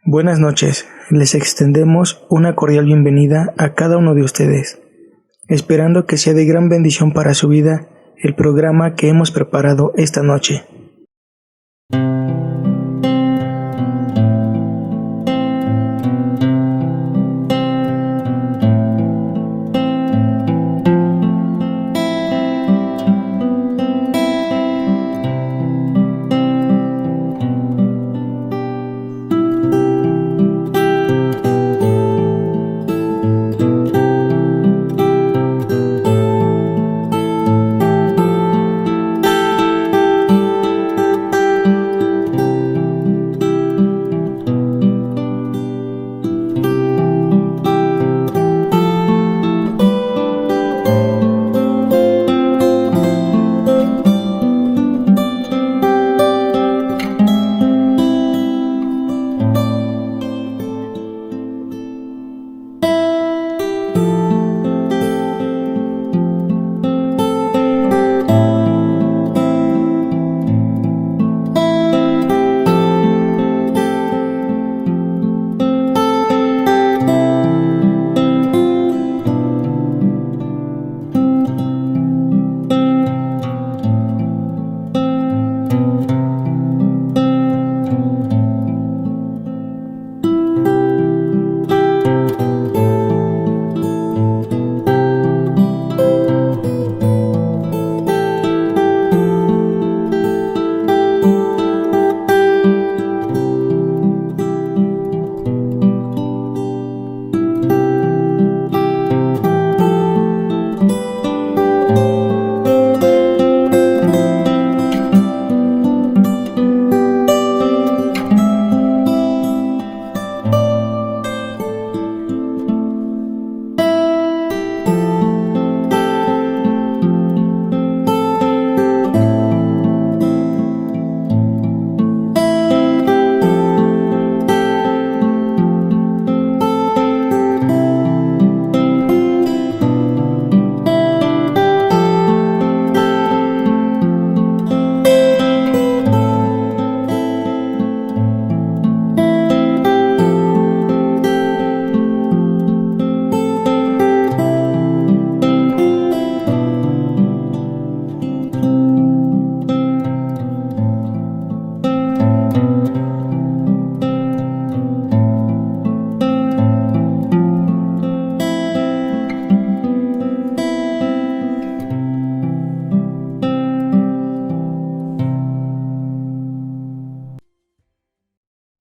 Buenas noches, les extendemos una cordial bienvenida a cada uno de ustedes, esperando que sea de gran bendición para su vida el programa que hemos preparado esta noche.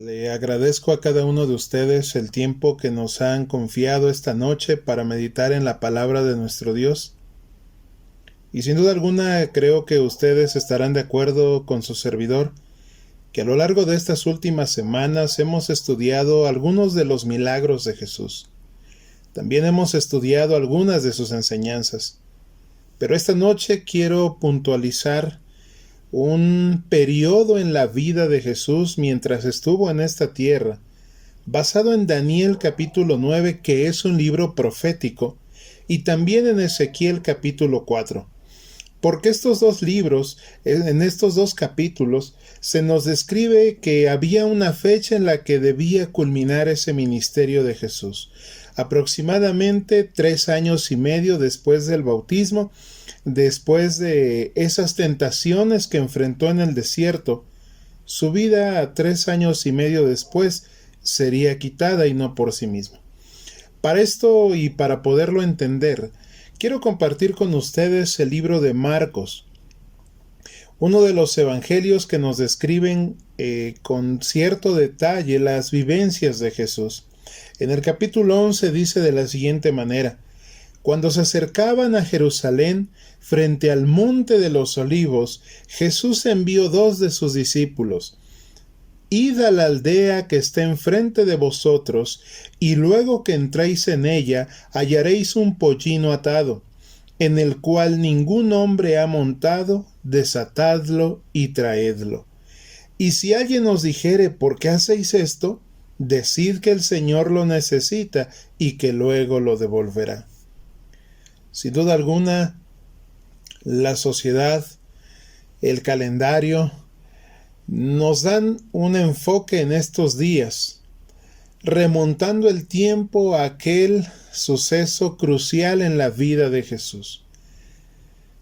Le agradezco a cada uno de ustedes el tiempo que nos han confiado esta noche para meditar en la palabra de nuestro Dios. Y sin duda alguna creo que ustedes estarán de acuerdo con su servidor, que a lo largo de estas últimas semanas hemos estudiado algunos de los milagros de Jesús. También hemos estudiado algunas de sus enseñanzas. Pero esta noche quiero puntualizar un periodo en la vida de Jesús mientras estuvo en esta tierra, basado en Daniel capítulo 9, que es un libro profético, y también en Ezequiel capítulo 4. Porque estos dos libros, en estos dos capítulos, se nos describe que había una fecha en la que debía culminar ese ministerio de Jesús. Aproximadamente 3 años y medio después del bautismo, después de esas tentaciones que enfrentó en el desierto, su vida 3 años y medio después sería quitada y no por sí mismo. Para esto y para poderlo entender, quiero compartir con ustedes el libro de Marcos, uno de los evangelios que nos describen con cierto detalle las vivencias de Jesús. En el capítulo 11 dice de la siguiente manera: Cuando se acercaban a Jerusalén, frente al monte de los olivos, Jesús envió 2 de sus discípulos. Id a la aldea que está enfrente de vosotros, y luego que entréis en ella, hallaréis un pollino atado, en el cual ningún hombre ha montado, desatadlo y traedlo. Y si alguien os dijere: ¿por qué hacéis esto?, decid que el Señor lo necesita y que luego lo devolverá. Sin duda alguna, la sociedad, el calendario, nos dan un enfoque en estos días remontando el tiempo a aquel suceso crucial en la vida de Jesús.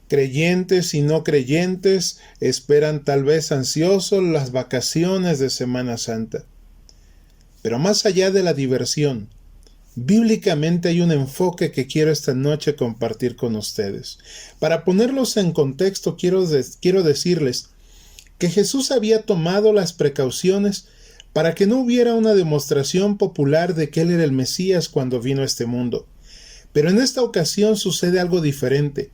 Creyentes y no creyentes esperan tal vez ansiosos las vacaciones de Semana Santa. Pero más allá de la diversión, bíblicamente hay un enfoque que quiero esta noche compartir con ustedes. Para ponerlos en contexto, quiero decirles que Jesús había tomado las precauciones para que no hubiera una demostración popular de que Él era el Mesías cuando vino a este mundo. Pero en esta ocasión sucede algo diferente.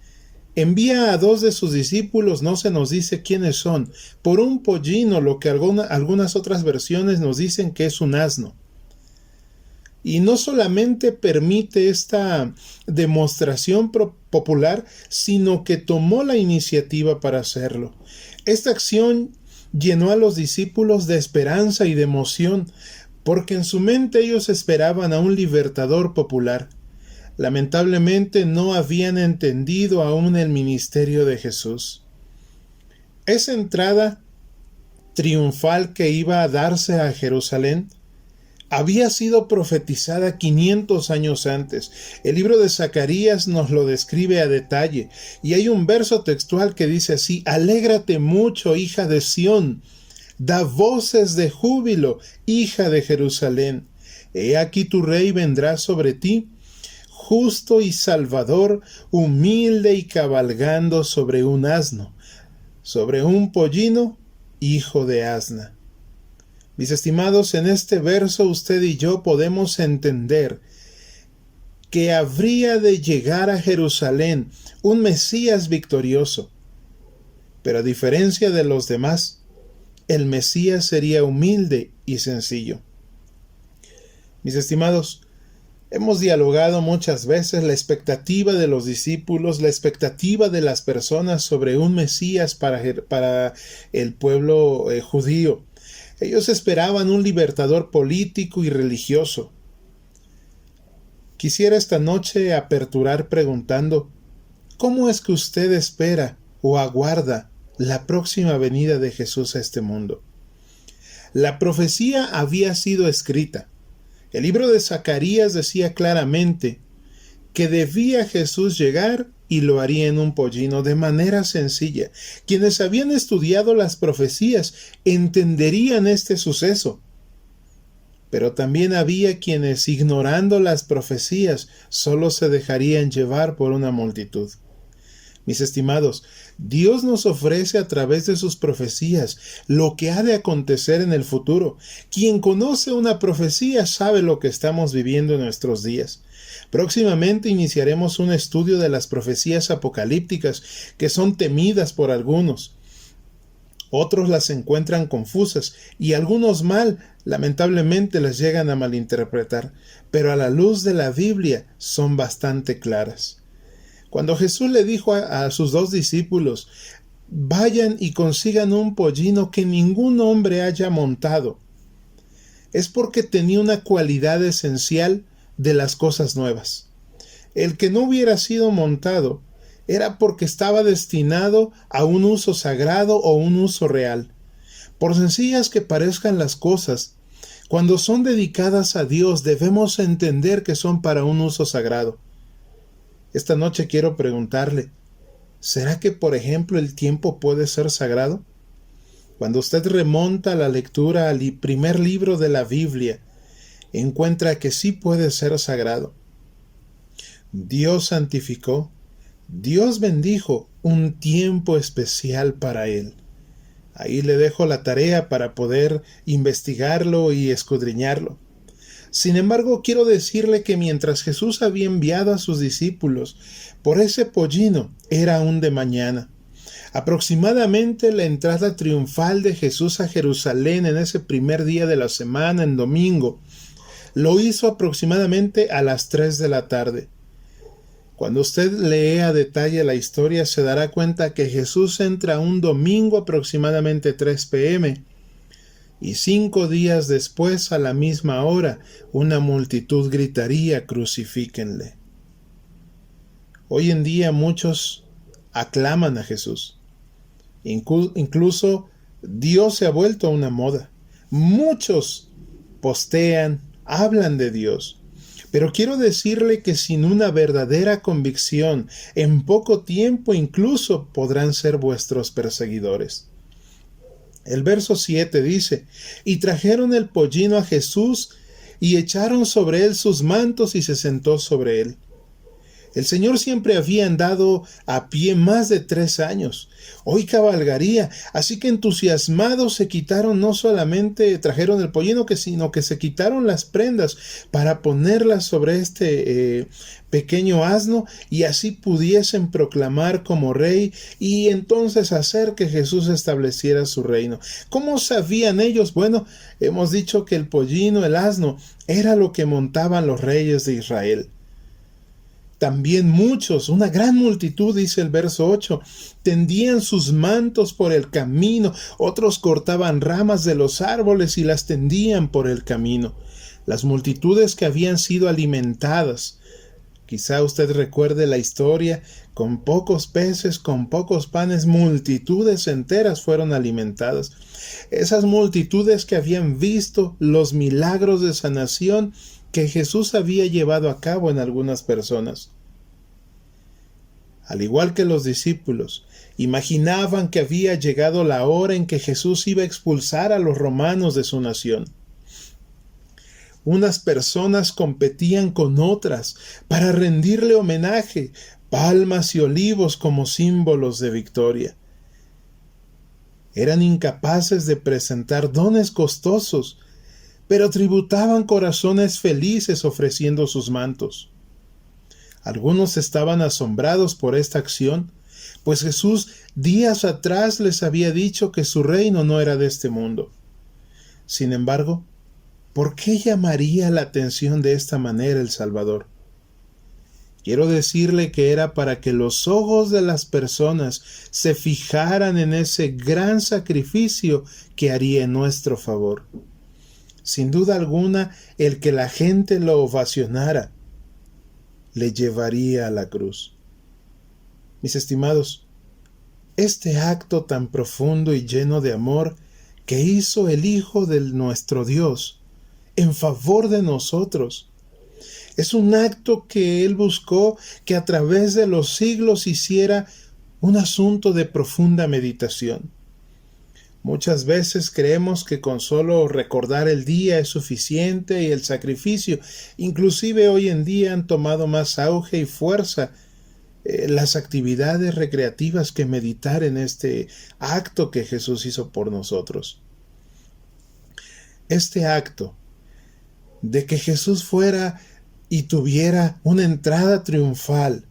Envía a 2 de sus discípulos, no se nos dice quiénes son, por un pollino, lo que algunas otras versiones nos dicen que es un asno. Y no solamente permite esta demostración popular, sino que tomó la iniciativa para hacerlo. Esta acción llenó a los discípulos de esperanza y de emoción, porque en su mente ellos esperaban a un libertador popular. Lamentablemente no habían entendido aún el ministerio de Jesús. Esa entrada triunfal que iba a darse a Jerusalén había sido profetizada 500 años antes. El libro de Zacarías nos lo describe a detalle, y hay un verso textual que dice así: Alégrate mucho, hija de Sión, da voces de júbilo, hija de Jerusalén. He aquí tu rey vendrá sobre ti, justo y salvador, humilde y cabalgando sobre un asno, sobre un pollino, hijo de asna. Mis estimados, en este verso usted y yo podemos entender que habría de llegar a Jerusalén un Mesías victorioso. Pero a diferencia de los demás, el Mesías sería humilde y sencillo. Mis estimados, hemos dialogado muchas veces la expectativa de los discípulos, la expectativa de las personas sobre un Mesías para el pueblo judío. Ellos esperaban un libertador político y religioso. Quisiera esta noche aperturar preguntando: ¿cómo es que usted espera o aguarda la próxima venida de Jesús a este mundo? La profecía había sido escrita. El libro de Zacarías decía claramente que debía Jesús llegar y lo haría en un pollino de manera sencilla. Quienes habían estudiado las profecías entenderían este suceso. Pero también había quienes, ignorando las profecías, solo se dejarían llevar por una multitud. Mis estimados, Dios nos ofrece a través de sus profecías lo que ha de acontecer en el futuro. Quien conoce una profecía sabe lo que estamos viviendo en nuestros días. Próximamente iniciaremos un estudio de las profecías apocalípticas que son temidas por algunos. Otros las encuentran confusas y algunos lamentablemente las llegan a malinterpretar, pero a la luz de la Biblia son bastante claras. Cuando Jesús le dijo a sus 2 discípulos: vayan y consigan un pollino que ningún hombre haya montado, es porque tenía una cualidad esencial de las cosas nuevas. El que no hubiera sido montado era porque estaba destinado a un uso sagrado o un uso real. Por sencillas que parezcan las cosas, cuando son dedicadas a Dios debemos entender que son para un uso sagrado. Esta noche quiero preguntarle: ¿será que, por ejemplo, el tiempo puede ser sagrado? Cuando usted remonta la lectura al primer libro de la Biblia, encuentra que sí puede ser sagrado. Dios santificó, Dios bendijo un tiempo especial para él. Ahí le dejo la tarea para poder investigarlo y escudriñarlo. Sin embargo, quiero decirle que mientras Jesús había enviado a sus discípulos por ese pollino, era aún de mañana. Aproximadamente la entrada triunfal de Jesús a Jerusalén en ese primer día de la semana, en domingo, lo hizo aproximadamente a las 3 de la tarde. Cuando usted lee a detalle la historia, se dará cuenta que Jesús entra un domingo aproximadamente 3 p.m. y 5 días después, a la misma hora, una multitud gritaría: «Crucifíquenle». Hoy en día muchos aclaman a Jesús. Incluso Dios se ha vuelto una moda. Muchos postean, hablan de Dios. Pero quiero decirle que sin una verdadera convicción, en poco tiempo incluso podrán ser vuestros perseguidores. El verso 7 dice: y trajeron el pollino a Jesús, y echaron sobre él sus mantos, y se sentó sobre él. El Señor siempre había andado a pie más de 3 años. Hoy cabalgaría, así que entusiasmados se quitaron, no solamente trajeron el pollino, sino que se quitaron las prendas para ponerlas sobre este pequeño asno, y así pudiesen proclamar como rey y entonces hacer que Jesús estableciera su reino. ¿Cómo sabían ellos? Bueno, hemos dicho que el pollino, el asno, era lo que montaban los reyes de Israel. También muchos, una gran multitud, dice el verso 8, tendían sus mantos por el camino, otros cortaban ramas de los árboles y las tendían por el camino. Las multitudes que habían sido alimentadas. Quizá usted recuerde la historia, con pocos peces, con pocos panes, multitudes enteras fueron alimentadas. Esas multitudes que habían visto los milagros de sanación que Jesús había llevado a cabo en algunas personas. Al igual que los discípulos, imaginaban que había llegado la hora en que Jesús iba a expulsar a los romanos de su nación. Unas personas competían con otras para rendirle homenaje, palmas y olivos como símbolos de victoria. Eran incapaces de presentar dones costosos, pero tributaban corazones felices ofreciendo sus mantos. Algunos estaban asombrados por esta acción, pues Jesús días atrás les había dicho que su reino no era de este mundo. Sin embargo, ¿por qué llamaría la atención de esta manera el Salvador? Quiero decirle que era para que los ojos de las personas se fijaran en ese gran sacrificio que haría en nuestro favor. Sin duda alguna, el que la gente lo ovacionara le llevaría a la cruz. Mis estimados, este acto tan profundo y lleno de amor que hizo el Hijo de nuestro Dios en favor de nosotros, es un acto que Él buscó que a través de los siglos hiciera un asunto de profunda meditación. Muchas veces creemos que con solo recordar el día es suficiente y el sacrificio. Inclusive hoy en día han tomado más auge y fuerza las actividades recreativas que meditar en este acto que Jesús hizo por nosotros. Este acto de que Jesús fuera y tuviera una entrada triunfal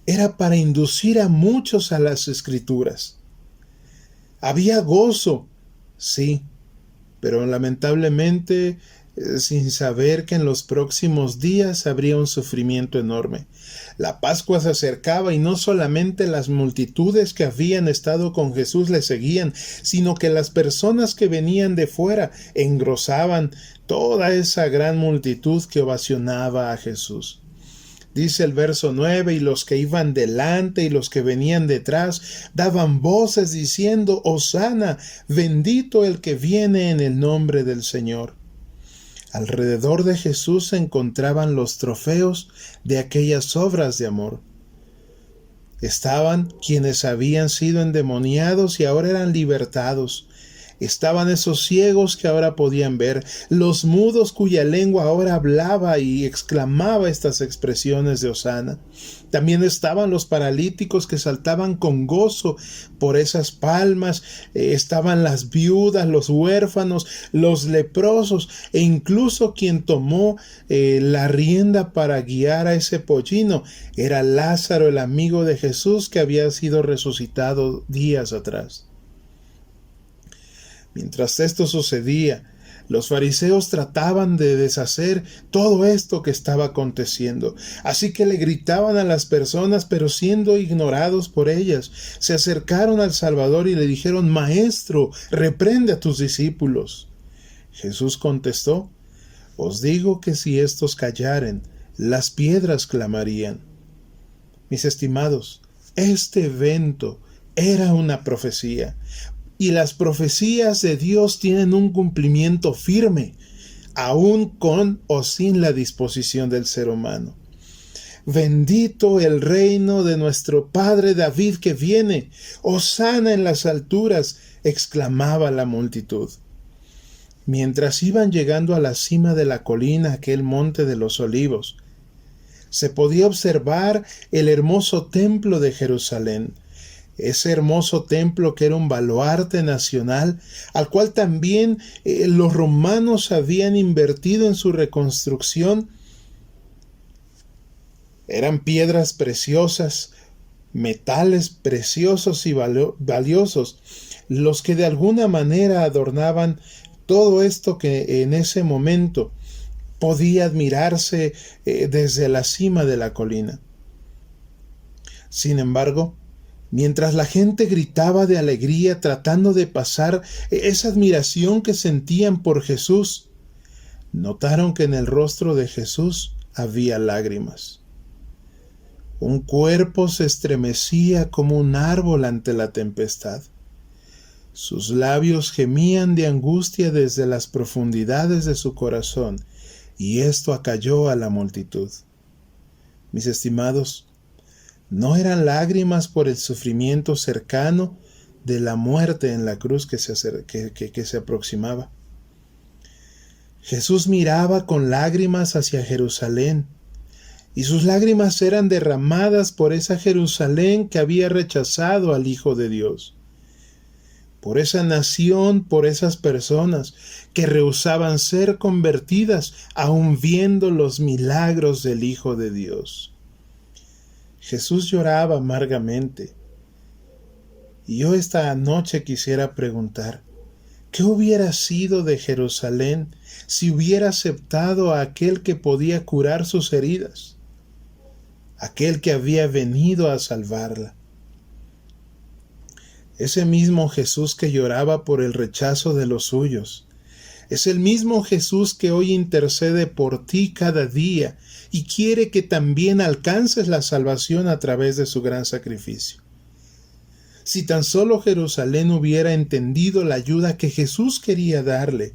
era para inducir a muchos a las Escrituras. Había gozo, sí, pero lamentablemente sin saber que en los próximos días habría un sufrimiento enorme. La Pascua se acercaba y no solamente las multitudes que habían estado con Jesús le seguían, sino que las personas que venían de fuera engrosaban toda esa gran multitud que ovacionaba a Jesús. Dice el verso 9, y los que iban delante y los que venían detrás daban voces diciendo: Hosana, bendito el que viene en el nombre del Señor. Alrededor de Jesús se encontraban los trofeos de aquellas obras de amor. Estaban quienes habían sido endemoniados y ahora eran libertados. Estaban esos ciegos que ahora podían ver, los mudos cuya lengua ahora hablaba y exclamaba estas expresiones de Hosana. También estaban los paralíticos que saltaban con gozo por esas palmas, estaban las viudas, los huérfanos, los leprosos e incluso quien tomó la rienda para guiar a ese pollino era Lázaro, el amigo de Jesús que había sido resucitado días atrás. Mientras esto sucedía, los fariseos trataban de deshacer todo esto que estaba aconteciendo. Así que le gritaban a las personas, pero siendo ignorados por ellas, se acercaron al Salvador y le dijeron: Maestro, reprende a tus discípulos. Jesús contestó: Os digo que si estos callaren, las piedras clamarían. Mis estimados, este evento era una profecía. Y las profecías de Dios tienen un cumplimiento firme. aún con o sin la disposición del ser humano. Bendito el reino de nuestro Padre David que viene, hosana en las alturas, exclamaba la multitud. Mientras iban llegando a la cima de la colina, aquel monte de los olivos, se podía observar el hermoso templo de Jerusalén, ese hermoso templo que era un baluarte nacional, al cual también los romanos habían invertido en su reconstrucción. Eran piedras preciosas, metales preciosos y valiosos, los que de alguna manera adornaban todo esto que en ese momento podía admirarse desde la cima de la colina. Sin embargo, mientras la gente gritaba de alegría tratando de pasar esa admiración que sentían por Jesús, notaron que en el rostro de Jesús había lágrimas. Un cuerpo se estremecía como un árbol ante la tempestad. Sus labios gemían de angustia desde las profundidades de su corazón, y esto acalló a la multitud. Mis estimados, no eran lágrimas por el sufrimiento cercano de la muerte en la cruz que se aproximaba. Jesús miraba con lágrimas hacia Jerusalén, y sus lágrimas eran derramadas por esa Jerusalén que había rechazado al Hijo de Dios, por esa nación, por esas personas que rehusaban ser convertidas aun viendo los milagros del Hijo de Dios. Jesús lloraba amargamente. Y yo esta noche quisiera preguntar, ¿qué hubiera sido de Jerusalén si hubiera aceptado a aquel que podía curar sus heridas? Aquel que había venido a salvarla. Ese mismo Jesús que lloraba por el rechazo de los suyos, es el mismo Jesús que hoy intercede por ti cada día y quiere que también alcances la salvación a través de su gran sacrificio. Si tan solo Jerusalén hubiera entendido la ayuda que Jesús quería darle,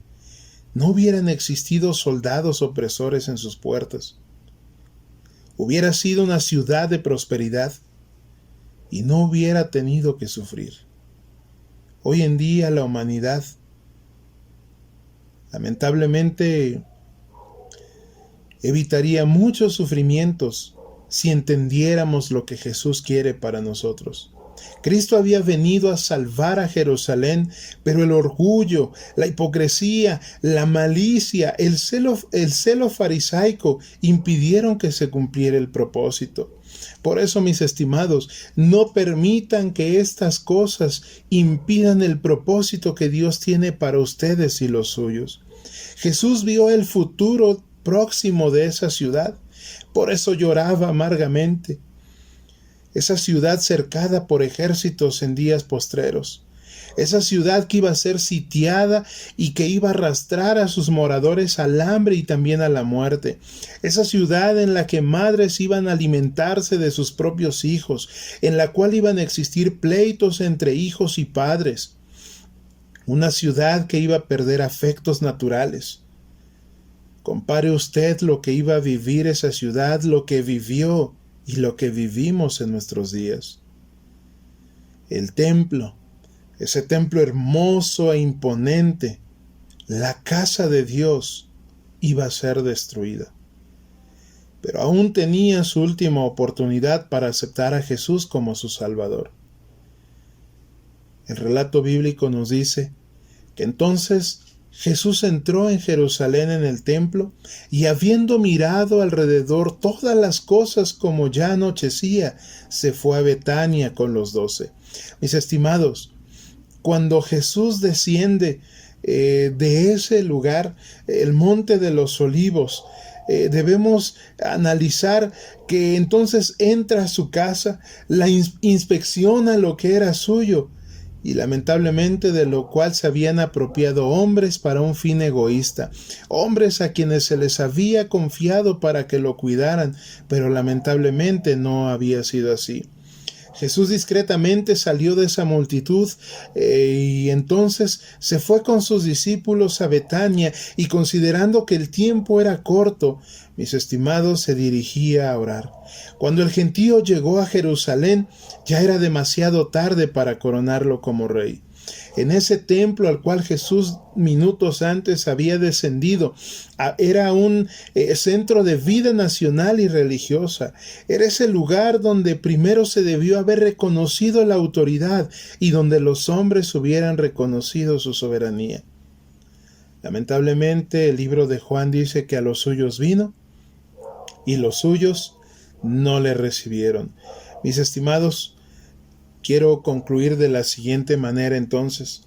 no hubieran existido soldados opresores en sus puertas. Hubiera sido una ciudad de prosperidad y no hubiera tenido que sufrir. Hoy en día la humanidad, lamentablemente, evitaría muchos sufrimientos si entendiéramos lo que Jesús quiere para nosotros. Cristo había venido a salvar a Jerusalén, pero el orgullo, la hipocresía, la malicia, el celo farisaico impidieron que se cumpliera el propósito. Por eso, mis estimados, no permitan que estas cosas impidan el propósito que Dios tiene para ustedes y los suyos. Jesús vio el futuro próximo de esa ciudad, por eso lloraba amargamente. Esa ciudad cercada por ejércitos en días postreros, esa ciudad que iba a ser sitiada y que iba a arrastrar a sus moradores al hambre y también a la muerte, esa ciudad en la que madres iban a alimentarse de sus propios hijos, en la cual iban a existir pleitos entre hijos y padres, una ciudad que iba a perder afectos naturales. Compare usted lo que iba a vivir esa ciudad, lo que vivió y lo que vivimos en nuestros días. El templo, ese templo hermoso e imponente, la casa de Dios, iba a ser destruida. Pero aún tenía su última oportunidad para aceptar a Jesús como su Salvador. El relato bíblico nos dice que entonces Jesús entró en Jerusalén en el templo y habiendo mirado alrededor todas las cosas como ya anochecía, se fue a Betania con los 12. Mis estimados, cuando Jesús desciende de ese lugar, el monte de los olivos, debemos analizar que entonces entra a su casa, la inspecciona lo que era suyo, y lamentablemente de lo cual se habían apropiado hombres para un fin egoísta, hombres a quienes se les había confiado para que lo cuidaran, pero lamentablemente no había sido así. Jesús discretamente salió de esa multitud y entonces se fue con sus discípulos a Betania, y considerando que el tiempo era corto, mis estimados, se dirigía a orar. Cuando el gentío llegó a Jerusalén, ya era demasiado tarde para coronarlo como rey. En ese templo al cual Jesús minutos antes había descendido, era un centro de vida nacional y religiosa. Era ese lugar donde primero se debió haber reconocido la autoridad y donde los hombres hubieran reconocido su soberanía. Lamentablemente, el libro de Juan dice que a los suyos vino y los suyos no le recibieron. Mis estimados, quiero concluir de la siguiente manera entonces.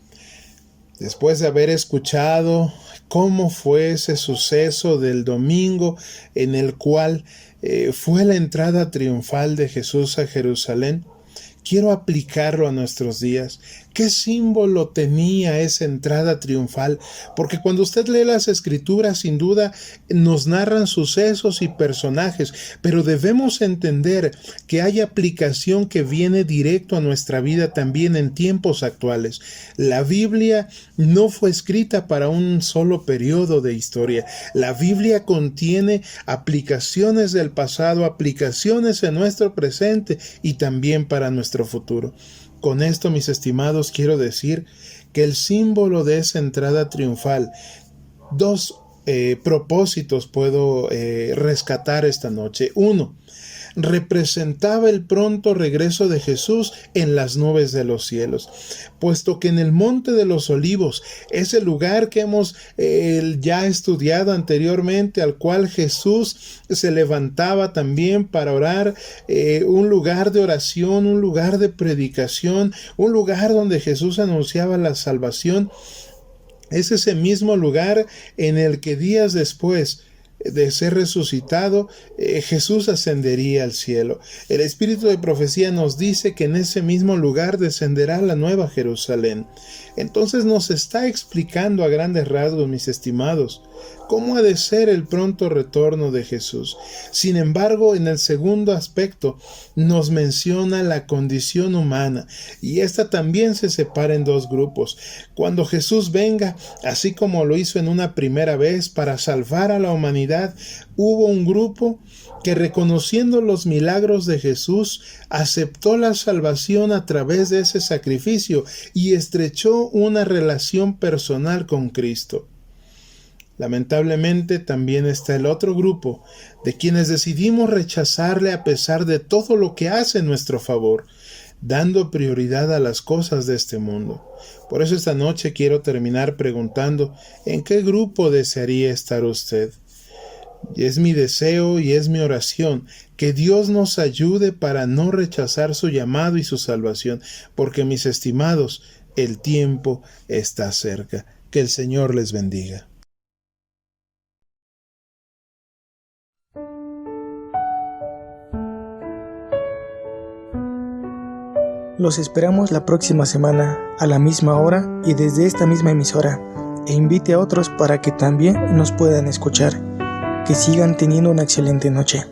Después de haber escuchado cómo fue ese suceso del domingo en el cual fue la entrada triunfal de Jesús a Jerusalén, quiero aplicarlo a nuestros días. ¿Qué símbolo tenía esa entrada triunfal? Porque cuando usted lee las Escrituras, sin duda nos narran sucesos y personajes, pero debemos entender que hay aplicación que viene directo a nuestra vida también en tiempos actuales. La Biblia no fue escrita para un solo periodo de historia. La Biblia contiene aplicaciones del pasado, aplicaciones en nuestro presente y también para nuestro futuro. Con esto, mis estimados, quiero decir que el símbolo de esa entrada triunfal, dos propósitos puedo rescatar esta noche. Uno, representaba el pronto regreso de Jesús en las nubes de los cielos, puesto que en el Monte de los Olivos, ese lugar que hemos ya estudiado anteriormente, al cual Jesús se levantaba también para orar, un lugar de oración, un lugar de predicación, un lugar donde Jesús anunciaba la salvación, es ese mismo lugar en el que días después de ser resucitado, Jesús ascendería al cielo. El espíritu de profecía nos dice que en ese mismo lugar descenderá la nueva Jerusalén. Entonces nos está explicando a grandes rasgos, mis estimados, cómo ha de ser el pronto retorno de Jesús. Sin embargo, en el segundo aspecto nos menciona la condición humana, y esta también se separa en dos grupos. Cuando Jesús venga, así como lo hizo en una primera vez para salvar a la humanidad, hubo un grupo que, reconociendo los milagros de Jesús, aceptó la salvación a través de ese sacrificio y estrechó una relación personal con Cristo. Lamentablemente también está el otro grupo de quienes decidimos rechazarle a pesar de todo lo que hace en nuestro favor, dando prioridad a las cosas de este mundo. Por eso esta noche quiero terminar preguntando, ¿en qué grupo desearía estar usted? Y es mi deseo y es mi oración que Dios nos ayude para no rechazar su llamado y su salvación, porque, mis estimados, el tiempo está cerca. Que el Señor les bendiga. Los esperamos la próxima semana a la misma hora y desde esta misma emisora, e invite a otros para que también nos puedan escuchar. Que sigan teniendo una excelente noche.